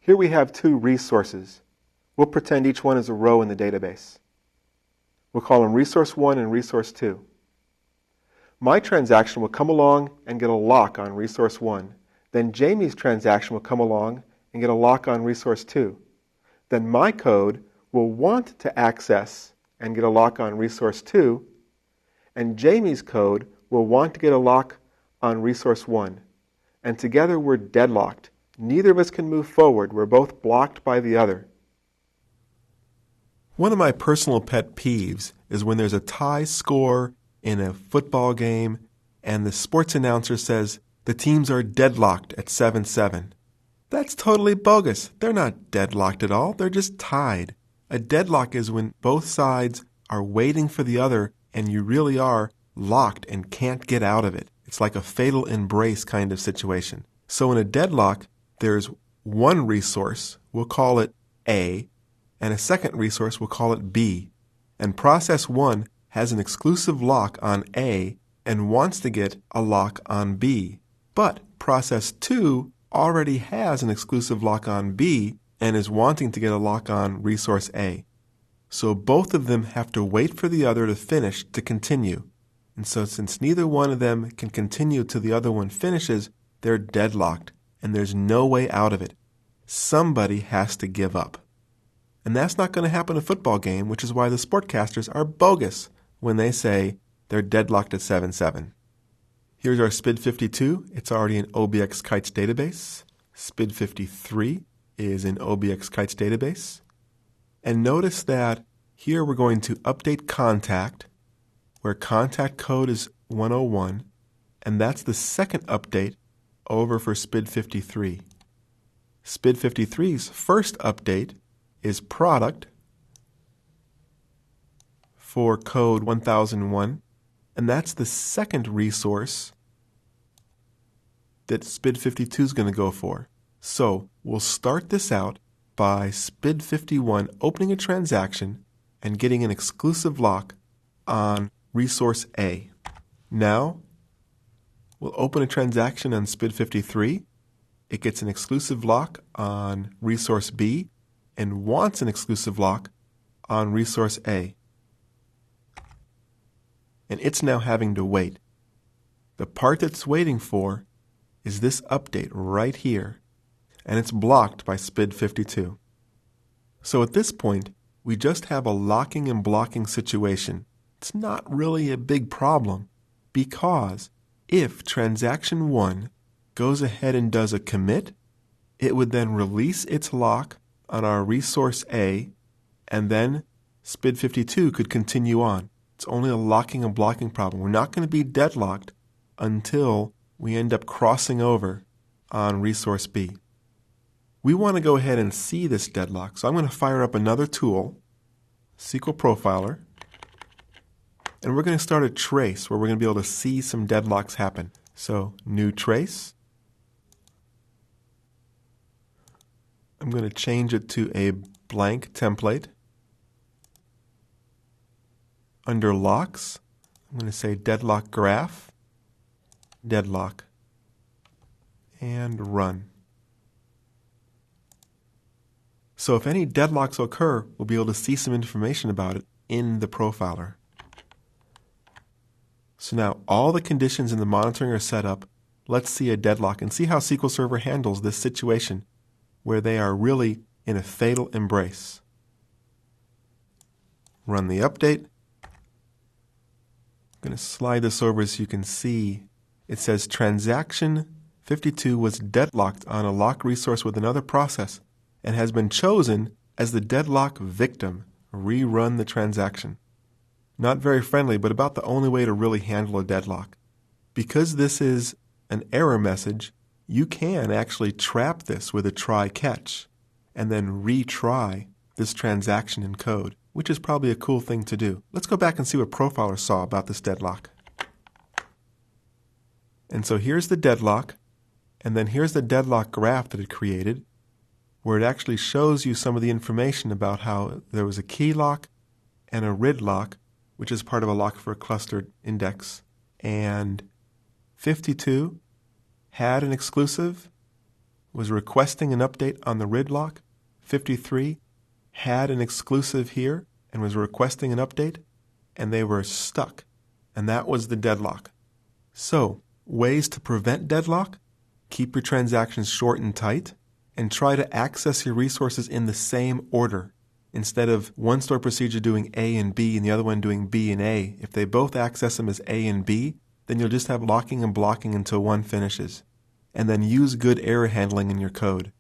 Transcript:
Here we have two resources. We'll pretend each one is a row in the database. We'll call them resource 1 and resource 2. My transaction will come along and get a lock on resource 1. Then Jamie's transaction will come along and get a lock on resource 2. Then my code will want to access and get a lock on resource 2, and Jamie's code will want to get a lock on resource 1. And together we're deadlocked. Neither of us can move forward. We're both blocked by the other. One of my personal pet peeves is when there's a tie score in a football game and the sports announcer says the teams are deadlocked at 7-7. That's totally bogus. They're not deadlocked at all. They're just tied. A deadlock is when both sides are waiting for the other and you really are locked and can't get out of it. It's like a fatal embrace kind of situation. So in a deadlock, there's one resource, we'll call it A, and a second resource, we'll call it B. And process 1 has an exclusive lock on A and wants to get a lock on B. But process 2 already has an exclusive lock on B and is wanting to get a lock on resource A. So both of them have to wait for the other to finish to continue. And so since neither one of them can continue till the other one finishes, they're deadlocked and there's no way out of it. Somebody has to give up. And that's not going to happen in a football game, which is why the sportcasters are bogus when they say they're deadlocked at 7-7. Here's our SPID52. It's already in OBX Kites database. SPID53 is in OBX Kites database. And notice that here we're going to update contact, where contact code is 101, and that's the second update over for SPID53. SPID53's first update is product for code 1001, and that's the second resource that SPID52 is going to go for. So we'll start this out by SPID51 opening a transaction and getting an exclusive lock on resource A. Now we'll open a transaction on SPID53. It gets an exclusive lock on resource B and wants an exclusive lock on resource A. And it's now having to wait. The part that's waiting for is this update right here, and it's blocked by SPID52. So at this point, we just have a locking and blocking situation. It's not really a big problem because if transaction 1 goes ahead and does a commit, it would then release its lock on our resource A, and then SPID52 could continue on. It's only a locking and blocking problem. We're not going to be deadlocked until we end up crossing over on resource B. We want to go ahead and see this deadlock, so I'm going to fire up another tool, SQL Profiler, and we're going to start a trace where we're going to be able to see some deadlocks happen. So, new trace. I'm going to change it to a blank template. Under locks, I'm going to say deadlock graph, deadlock, and run. So if any deadlocks occur, we'll be able to see some information about it in the profiler. So now all the conditions in the monitoring are set up. Let's see a deadlock and see how SQL Server handles this situation where they are really in a fatal embrace. Run the update. I'm going to slide this over so you can see. It says transaction 52 was deadlocked on a lock resource with another process and has been chosen as the deadlock victim. Rerun the transaction. Not very friendly, but about the only way to really handle a deadlock. Because this is an error message, you can actually trap this with a try-catch and then retry this transaction in code, which is probably a cool thing to do. Let's go back and see what Profiler saw about this deadlock. And so here's the deadlock, and then here's the deadlock graph that it created, where it actually shows you some of the information about how there was a key lock and a RID lock, which is part of a lock for a clustered index, and 52 had an exclusive, was requesting an update on the RID lock. 53 had an exclusive here and was requesting an update, and they were stuck. And that was the deadlock. So, ways to prevent deadlock: keep your transactions short and tight, and try to access your resources in the same order. Instead of one stored procedure doing A and B and the other one doing B and A, if they both access them as A and B, then you'll just have locking and blocking until one finishes. And then use good error handling in your code.